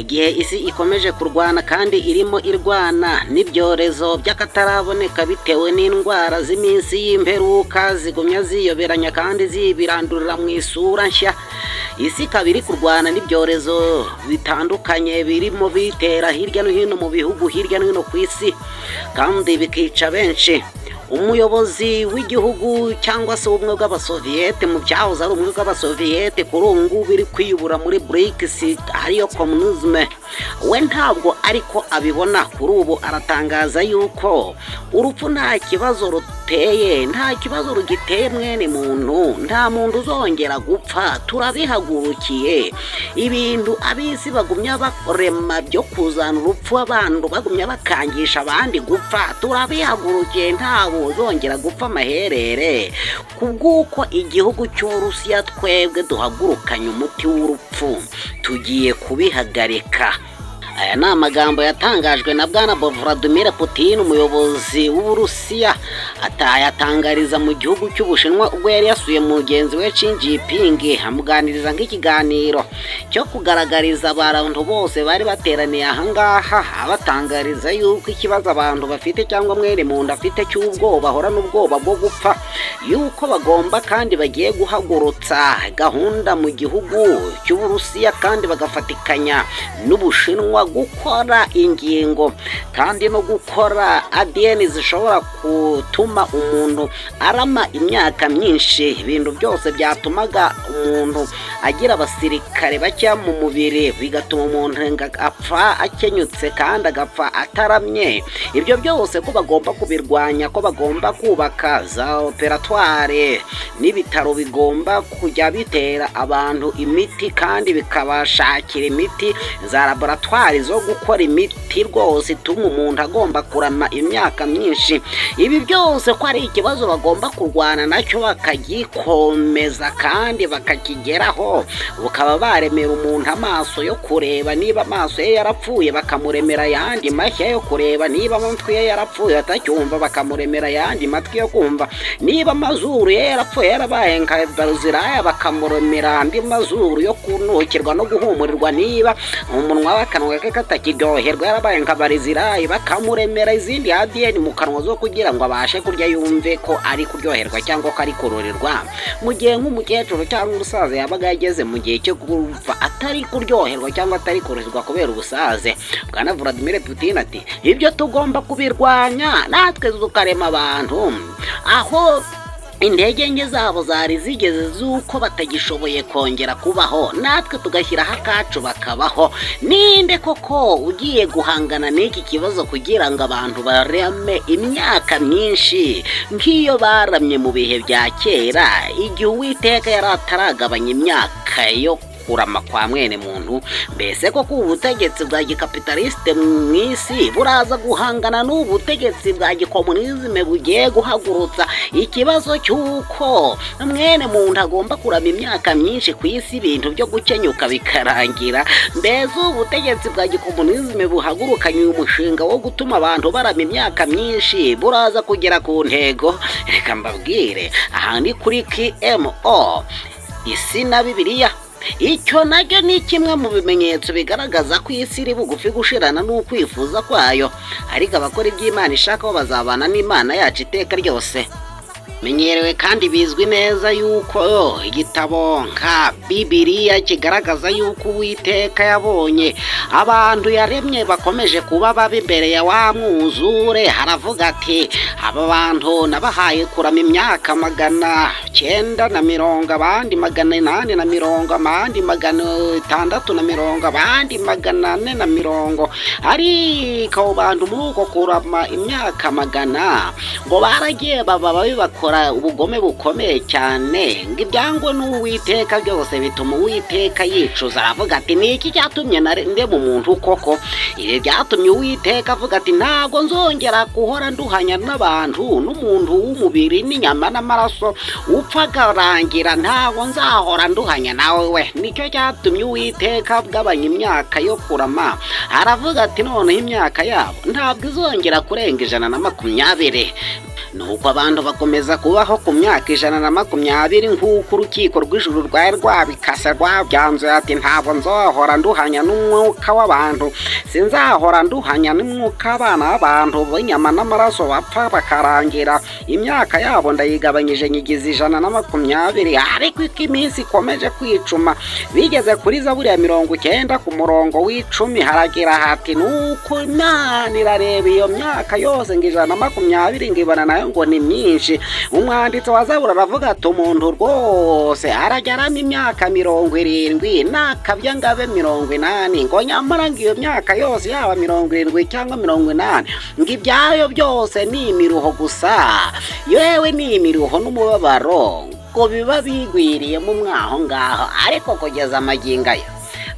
gihe isi ikomeje kurwana kandi irimo irwana n'ibyorezo by'akataraboneka bitewe n'indwara z'iminsi y'imperuka zigumya ziyoberanya kandi zibirandurira mu isura nshya. Isi ikaba iri kurwana n'ibyorezo bitandukanye birimo bitera hirya no hino mu bihugu hirya no hino ku isi kandi bikica benshi. Umuyobozi w'igihugu cyangwa se ubumwe bw'abasoviyete mu byahoze ari ubumwe bw'abasoviyete kuri ubu ngubu biri kwiyubura muri BRICS ariyo communisme, we ntabwo ariko abibona. Kuri ubu aratangaza yuko urupfu nta kibazo ruteye, nta kibazo rugiteye mwene muntu, nta muntu uzongera gupfa, turabihagurukiye. Ibintu abisi bagumya barema byo kuzana urupfu, abantu bagumya bakangisha abandi gupfa, turabihagurukiye, ntawe uzongera gupfa amaherere. Kubw'uko igihugu cy'Uburusiya twebwe duhagurukanye umuti w'urupfu, tugiye kubihagarika. Aya ni amagambo yatangajwe na bwana Vladimir Putin, umuyobozi w'Uburusiya, atayatangariza mu gihugu cy'Ubushinwa ubwo yari yasuye mugenzi we Xi Jinping, amuganiriza nk'ikiganiro cyo kugaragariza abantu bose bari bateraniye ahangaha, abatangariza yuko ikibazo abantu bafite cyangwa mwene muntu afite cy'ubwoba, ahora n'ubwoba bwo gupfa, yuko bagomba kandi bagiye guhagurutsa gahunda mu gihugu cy'Uburusiya kandi bagafatikanya n'Ubushinwa gukora ingingo kandi no gukora ADN zishobora gutuma umuntu arama imyaka myinshi, ibintu byose byatumaga umuntu agira abasirikare bake mu mubiri, bigatuma umuntu apfa akenyutse kandi agapfa ataramye. Ibyo byose ko bagomba kubirwanya, ko bagomba kubaka za operatoire n'ibitaro bigomba kujya bitera abantu imiti kandi bikabashakira imiti, za laboratoire zo gukora imiti rwose ituma umuntu agomba kurama imyaka myinshi. Ibi byose ko ari ikibazo bagomba kurwana nacyo bakagikomeza kandi bakakigeraho, bukaba baremera umuntu amaso yo kureba niba amaso ye yarapfuye bakamuremera yandi mashya yo kureba, niba amatwi ye yarapfuye atacyumva bakamuremera yandi matwi yo kumva, niba amazuru ye yarapfuye yarabaye nka baruziraya bakamuremera andi mazuru yo kunukirwa no guhumurirwa, niba umunwa w'akanwa ke katakiryoherwa yarabaye nka barizirayi bakamuremera izindi ADN mu kanwa zo kugira ngo abashe kurya yumve ko ari kuryoherwa cyangwa ko ari kurorerwa. Mu gihe nk'umukecuru cyangwa umusaza yabaga yageze mu gihe cyo gupfa atari kuryoherwa cyangwa atari kurorerwa kubera ubusaze, bwana Vladimir Putin ati ibyo tugomba kubirwanya, natwe tukarema abantu aho intege nke zabo zari zigeze z'uko batagishoboye kongera kubaho, natwe tugashyiraho akacu bakabaho. Ninde koko ugiye guhangana n'iki kibazo kugira ngo abantu barame imyaka myinshi nk'iyo baramye mu bihe bya kera, igihe Uwiteka yari ataragabanya imyaka yo kurama kwa mwene muntu? Mbese koko ubutegetsi bwa gikapitalisite mu isi buraza guhangana n'ubutegetsi bwa gikomunizme bugiye guhagurutsa ikibazo cy'uko mwene muntu agomba kurama imyaka myinshi ku isi, ibintu byo gukenyuka bikarangira? Mbese ubutegetsi bwa gikomunizme buhagurukanye uyu mushinga wo gutuma abantu barama imyaka myinshi buraza kugera ku ntego? Reka mbabwire, aha ni kuri KMO isi na Bibiliya. Icyo nacyo ni kimwe mu bimenyetso bigaragaza ko isi iri bugufi gushirana n'ukwifuza kwayo, ariko abakora iby'Imana ishaka bo bazabana n'Imana yacu iteka ryose. Menyerewe kandi bizwi neza yuko igitabo nka Bibiliya kigaragaza yuko Uwiteka yabonye abantu yaremye bakomeje kuba babi imbere ya wa mwuzure. Haravuga ati aba bantu nabahaye kurama imyaka 990, abandi 880, abandi 670, abandi 440, ariko abo bantu muri uko kurama imyaka 100 ngo baragiye baba babikora ubugome bukomeye cyane, ngo ibyangwe n'Uwiteka byose bituma Uwiteka yicuza. Aravuga ati niki cyatumye nde mu muntu koko? Ibi byatumye Uwiteka avuga ati ntago nzongera guhora nduhanya n'abantu n'umuntu w'umubiri n'inyama n'amaraso upfa garangira, ntago nzahora nduhanya nawe we. Nicyo cyatumye Uwiteka agabanya imyaka yo kurama. Aravuga ati noneho imyaka yabo ntabwo izongera kurenga 120. nuko abantu bakomeza kubaho ku myaka 120 nk'uko urukiko rw'ijuru rwari rwabikase rwabyanzuye ati ntabwo nzohora nduhanya n'umwuka w'abantu, sinzahora nduhanya n'umwuka abana b'abantu b'inyama n'amaraso bapfa bakarangira, imyaka yabo ndayigabanyije nyigize 120, ariko ko iminsi ikomeje kwicuma bigeze kuri Zaburi ya 90 ku murongo w'10 haragira hati nuko Imana irareba iyo myaka yose ngo 120 ngibana nayo ngo ni myinshi. Umwanditsi wa Zaburi aravuga ati umuntu rwose arageramo imyaka 70 nakabya ngabe 80, ngo nyamara ngo iyo myaka yose yaba 70 cyangwa 80 ngo ibyayo byose ni imiruho gusa, yewe ni imiruho n'umubabaro ko biba bigwiriye mu mwaho ngaho. Ariko kugeza amaginga ya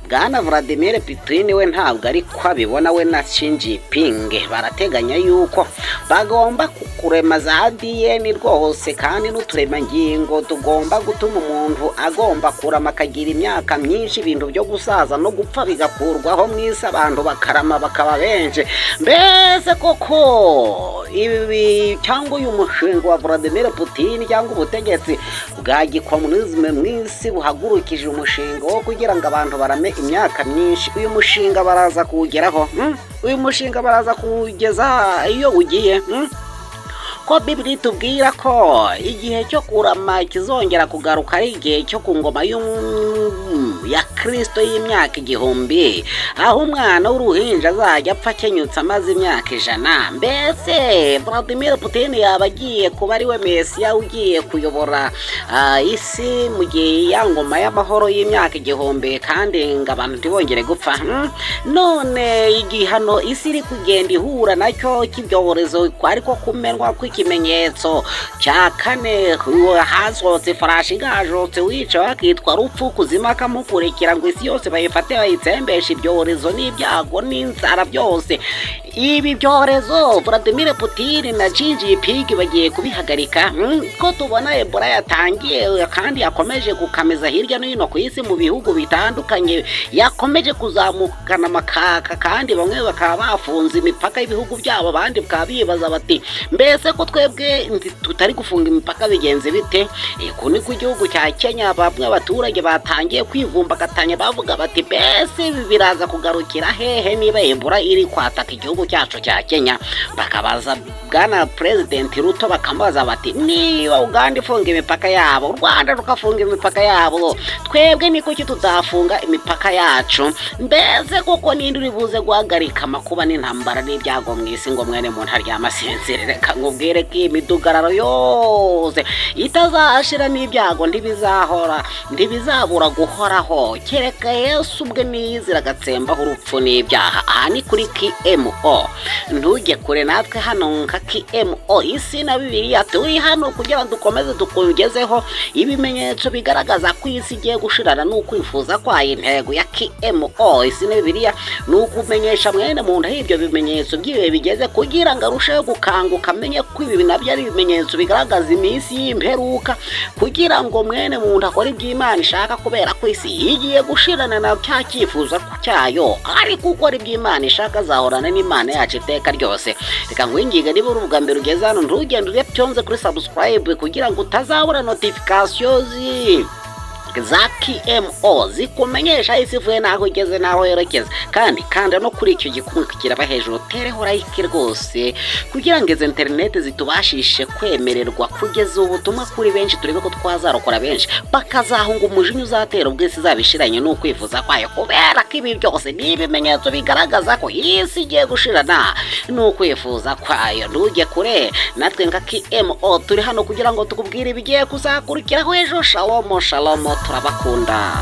Bwana Vladimir Putin we ntabwo ari ko abibona, we na Xi Jinping barateganya yuko bagomba kurema za ADN rwose kandi n'uturemangingo tugomba gutuma umuntu agomba kurama akagira imyaka myinshi, ibintu byo gusaza no gupfa bigakurwaho mwisi, abantu bakarama bakaba benshi. Mbese koko ibi cyangwa uyu mushinga wa Vladimir Putin cyangwa ubutegetsi bwa gikomunisme mwisi buhagurukije umushinga wo kugira ngo abantu barame imyaka myinshi, uyu mushinga baraza kuwugeraho? Uyu mushinga baraza kuwugeza iyo ugiye? Ko Biblia tubwira ko igihe cyo kurama kizongera kugaruka ari igihe cyo ku ngoma ya Kristo y'imyaka 1000, aho umwana w'uruhinja azajya apfa kenyutse amaze imyaka 100. Mbese Vladimir Putin yabagiye kuba ari we Mesiya ugiye kuyobora isi mu gihe ya ngoma y'amahoro y'imyaka 1000 kandi ngo abantu ntibongere gupfa? None igihano isi iri kugenda ihura nacyo cy'ibyorezo ariko kumenwa kw'ikimenyetso cya 4 hasohotse farashi igajotse wica bakitwa urupfu kuzima kamukurikira ngo isi yose bayifate bayitsembesha ibyorezo n'ibyago n'inzara byose. Ibi byorezo Vladimir Putin na Xi Jinping bagiye kubihagarika ko tubona Ebola yatangiye kandi yakomeje gukameza hirya no hino ku isi mu bihugu bitandukanye, yakomeje kuzamukana makaka kandi bamwe bakaba bafunze imipaka y'ibihugu byabo, abandi bakaba bibaza bati mbese ko twebwe tutari gufunga imipaka bigenze bite? Ko ni ku gihugu cya Kenya bamwe abaturage batangiye kwivumbagatanya bavuga bati mbese biraza kugarukira hehe niba Ebola iri kwataka igihugu cyacu cya Kenya? Bakabaza Bwana President Ruto bakambaza bati niba Uganda ifunga imipaka yabo, u Rwanda rukafunga imipaka yabo, twebwe niko tutafunga imipaka yacu? Mbese koko ninde uri buze guhagarika amakuba n'intambara n'ibyago mu isi ngo mwene muntu aryama asinzire? Reka ngubwire ko imidugararo yose itazashira n'ibyago ntibizabura guhoraho, kereka Yesu ubwe niyizira agatsembaho urupfu n'ibyaha. Aha ni kuri KMO, ntujye kure natwe hano nka KMO isi na Bibiliya turi hano kugira ngo dukomeze tukugezeho ibimenyetso bigaragaza ko isi igiye gushirana n'ukwifuza kwayo. Intego ya KMO isi na Bibiliya ni ukumenyesha mwene muntu aho ibyo bimenyetso by'ibihe bigeze kugira ngo arusheho gukanguka amenye ko ibi nabyo ari ibimenyetso bigaragaza iminsi y'imperuka, kugira ngo mwene muntu akore iby'Imana ishaka, kubera ko isi igiye gushirana na cya cyifuzo cyayo, ariko ukora iby'Imana ishaka azahorana n'Imana yacu iteka ryose. Reka ngwingiga niba uri ubwa mbere ugeze hano ntugende urebyonze kuri subscribe kugira ngo utazabura notifications za KMO zikumenyesha isi ivuye naho igeze naho yerekeza, kandi no kuri icyo gikumwe kiraba hejuru tereho like rwose kugira ngo izo internet zitubashishe kwemererwa kugeza ubutumwa kuri benshi, turebe ko twazarokora benshi bakazahunga umujinya uzatera ubwese zabishiranye no kwifuza kwayo, kubera ko ibi byose ni ibimenyetso bigaragaza ko isi igiye gushirana no kwifuza kwayo. Ntujye kure natwe nka KMO turi hano kugira ngo tukubwire ibigiye kuzakurikiraho ejo. Shalom turabakunda.